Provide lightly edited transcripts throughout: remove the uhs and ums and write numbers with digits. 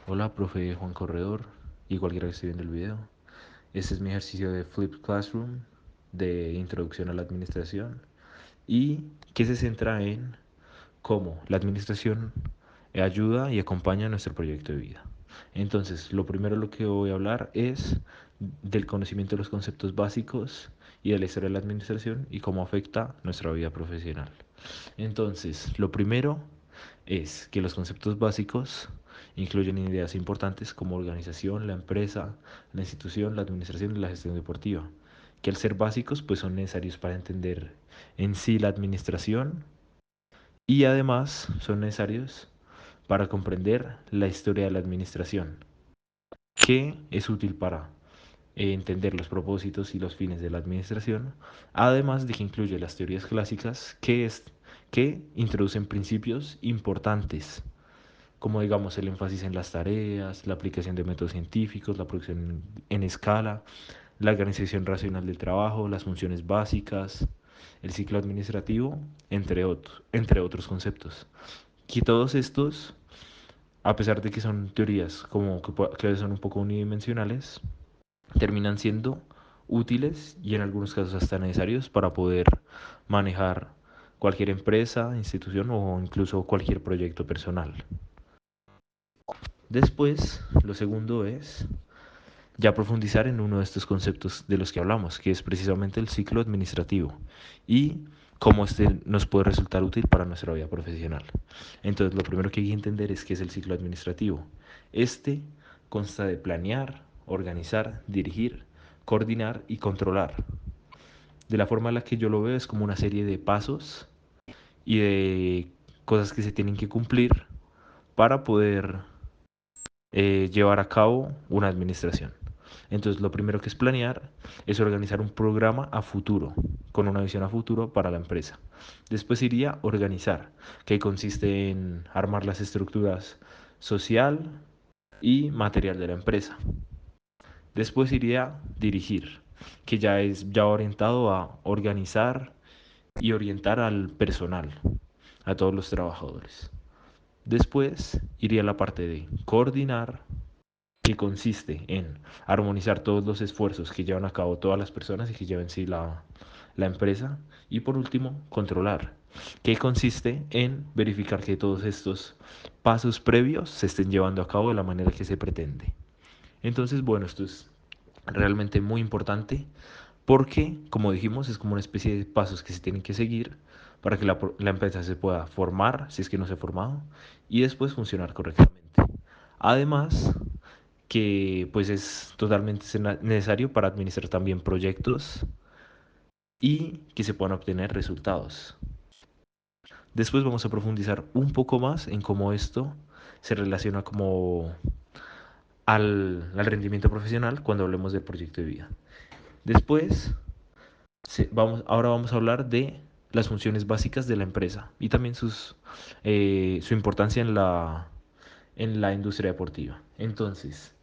Hola, profe Juan Corredor y cualquiera que esté viendo el video. Este es mi ejercicio de Flipped Classroom de Introducción a la Administración y que se centra en cómo la administración ayuda y acompaña nuestro proyecto de vida. Entonces, lo primero lo que voy a hablar es del conocimiento de los conceptos básicos y de la historia de la administración y cómo afecta nuestra vida profesional. Entonces, lo primero es que los conceptos básicos incluyen ideas importantes como organización, la empresa, la institución, la administración y la gestión deportiva, que al ser básicos pues son necesarios para entender en sí la administración y además son necesarios para comprender la historia de la administración, que es útil para entender los propósitos y los fines de la administración, además de que incluye las teorías clásicas que introducen principios importantes, como digamos el énfasis en las tareas, la aplicación de métodos científicos, la producción en escala, la organización racional del trabajo, las funciones básicas, el ciclo administrativo, entre otros conceptos. Y todos estos, a pesar de que son teorías como que son un poco unidimensionales, terminan siendo útiles y en algunos casos hasta necesarios para poder manejar cualquier empresa, institución o incluso cualquier proyecto personal. Después, lo segundo es ya profundizar en uno de estos conceptos de los que hablamos, que es precisamente el ciclo administrativo y cómo este nos puede resultar útil para nuestra vida profesional. Entonces, lo primero que hay que entender es qué es el ciclo administrativo. Este consta de planear, organizar, dirigir, coordinar y controlar. De la forma en la que yo lo veo es como una serie de pasos y de cosas que se tienen que cumplir para poder llevar a cabo una administración. Entonces, lo primero que es planear es organizar un programa a futuro, con una visión a futuro para la empresa. Después iría organizar, que consiste en armar las estructuras social y material de la empresa. Después iría dirigir, que ya es ya orientado a organizar y orientar al personal, a todos los trabajadores. Después iría la parte de coordinar, que consiste en armonizar todos los esfuerzos que llevan a cabo todas las personas y que llevan en sí la empresa. Y por último, controlar, que consiste en verificar que todos estos pasos previos se estén llevando a cabo de la manera que se pretende. Entonces, bueno, esto es realmente muy importante porque, como dijimos, es como una especie de pasos que se tienen que seguir para que la empresa se pueda formar, si es que no se ha formado, y después funcionar correctamente. Además, que pues es totalmente necesario para administrar también proyectos y que se puedan obtener resultados. Después vamos a profundizar un poco más en cómo esto se relaciona como al rendimiento profesional cuando hablemos del proyecto de vida. Después, ahora vamos a hablar de las funciones básicas de la empresa y también su importancia en la industria deportiva. Entonces,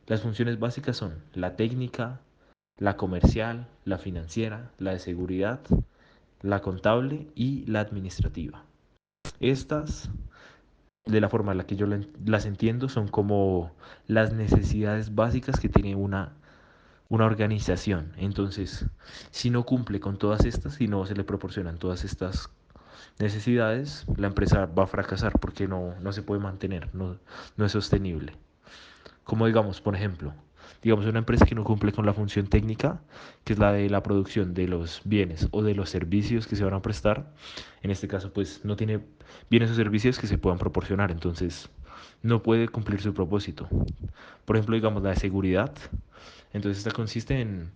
las funciones básicas son la técnica, la comercial, la financiera, la de seguridad, la contable y la administrativa. Estas, de la forma en la que yo las entiendo, son como las necesidades básicas que tiene una organización. Entonces, si no cumple con todas estas, si no se le proporcionan todas estas necesidades, la empresa va a fracasar porque no se puede mantener, no es sostenible. Como digamos, por ejemplo, digamos una empresa que no cumple con la función técnica, que es la de la producción de los bienes o de los servicios que se van a prestar. En este caso, pues no tiene bienes o servicios que se puedan proporcionar, entonces no puede cumplir su propósito. Por ejemplo, digamos la de seguridad. Entonces, esta consiste en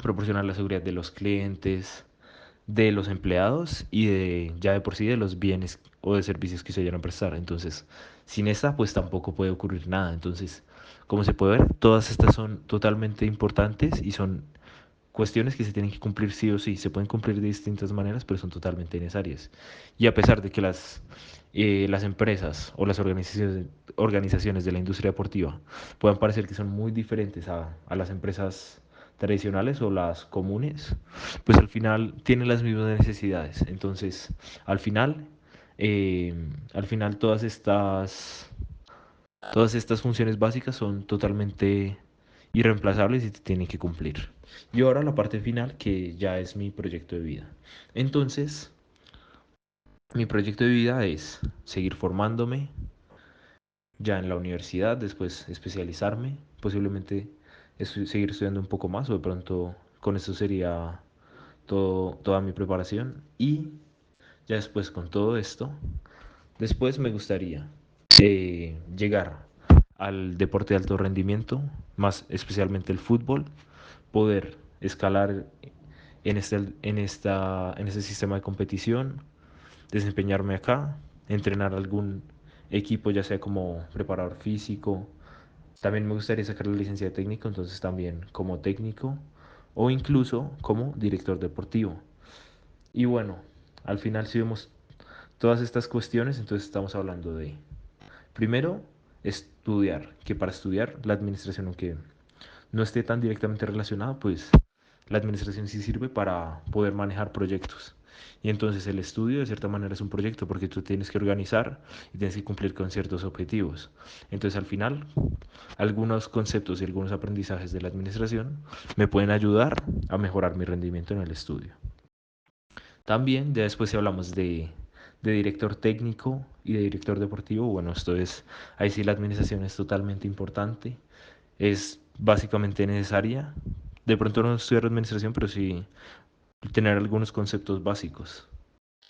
proporcionar la seguridad de los clientes, de los empleados y de ya de por sí de los bienes o de servicios que se vayan a prestar. Entonces, sin esta, pues tampoco puede ocurrir nada. Entonces, como se puede ver, todas estas son totalmente importantes y son cuestiones que se tienen que cumplir sí o sí. Se pueden cumplir de distintas maneras, pero son totalmente necesarias. Y a pesar de que las empresas o las organizaciones de la industria deportiva puedan parecer que son muy diferentes a las empresas tradicionales o las comunes, pues al final tienen las mismas necesidades. Entonces, al final, al final todas estas Todas estas funciones básicas son totalmente irreemplazables y se tienen que cumplir. Y ahora la parte final, que ya es mi proyecto de vida. Entonces, mi proyecto de vida es seguir formándome ya en la universidad, después especializarme, posiblemente seguir estudiando un poco más o de pronto con eso sería toda mi preparación. Y ya después con todo esto, después me gustaría llegar al deporte de alto rendimiento, más especialmente el fútbol, poder escalar en este sistema de competición, desempeñarme acá, entrenar algún equipo, ya sea como preparador físico. También me gustaría sacar la licencia de técnico, entonces también como técnico o incluso como director deportivo. Y bueno, al final si vemos todas estas cuestiones, entonces estamos hablando de, primero, estudiar, que para estudiar la administración, aunque no esté tan directamente relacionada, pues la administración sí sirve para poder manejar proyectos. Y entonces el estudio de cierta manera es un proyecto porque tú tienes que organizar y tienes que cumplir con ciertos objetivos. Entonces al final algunos conceptos y algunos aprendizajes de la administración me pueden ayudar a mejorar mi rendimiento en el estudio. También ya después si hablamos de director técnico y de director deportivo, bueno, ahí sí la administración es totalmente importante, es básicamente necesaria. De pronto no estudiar administración, pero sí tener algunos conceptos básicos.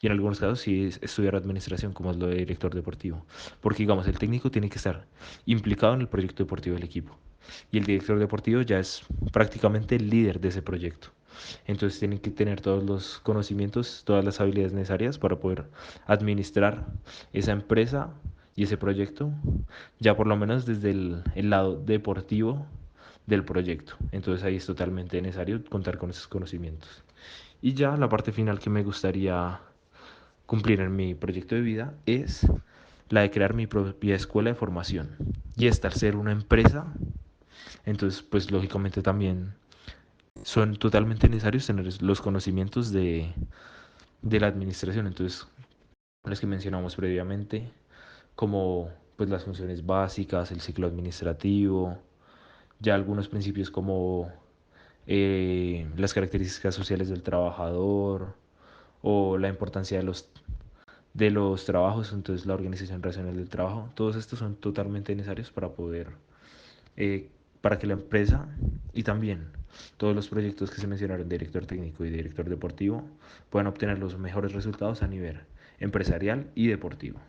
Y en algunos casos sí estudiar administración, como es lo de director deportivo. Porque digamos, el técnico tiene que estar implicado en el proyecto deportivo del equipo. Y el director deportivo ya es prácticamente el líder de ese proyecto. Entonces tienen que tener todos los conocimientos, todas las habilidades necesarias para poder administrar esa empresa y ese proyecto, ya por lo menos desde el lado deportivo del proyecto. Entonces ahí es totalmente necesario contar con esos conocimientos. Y ya la parte final que me gustaría cumplir en mi proyecto de vida es la de crear mi propia escuela de formación. Y esta, al ser una empresa, entonces pues lógicamente también son totalmente necesarios tener los conocimientos de la administración. Entonces, los que mencionamos previamente, como pues las funciones básicas, el ciclo administrativo, ya algunos principios como las características sociales del trabajador o la importancia de los trabajos, entonces la organización racional del trabajo, todos estos son totalmente necesarios para poder, para que la empresa y también todos los proyectos que se mencionaron, director técnico y director deportivo, puedan obtener los mejores resultados a nivel empresarial y deportivo.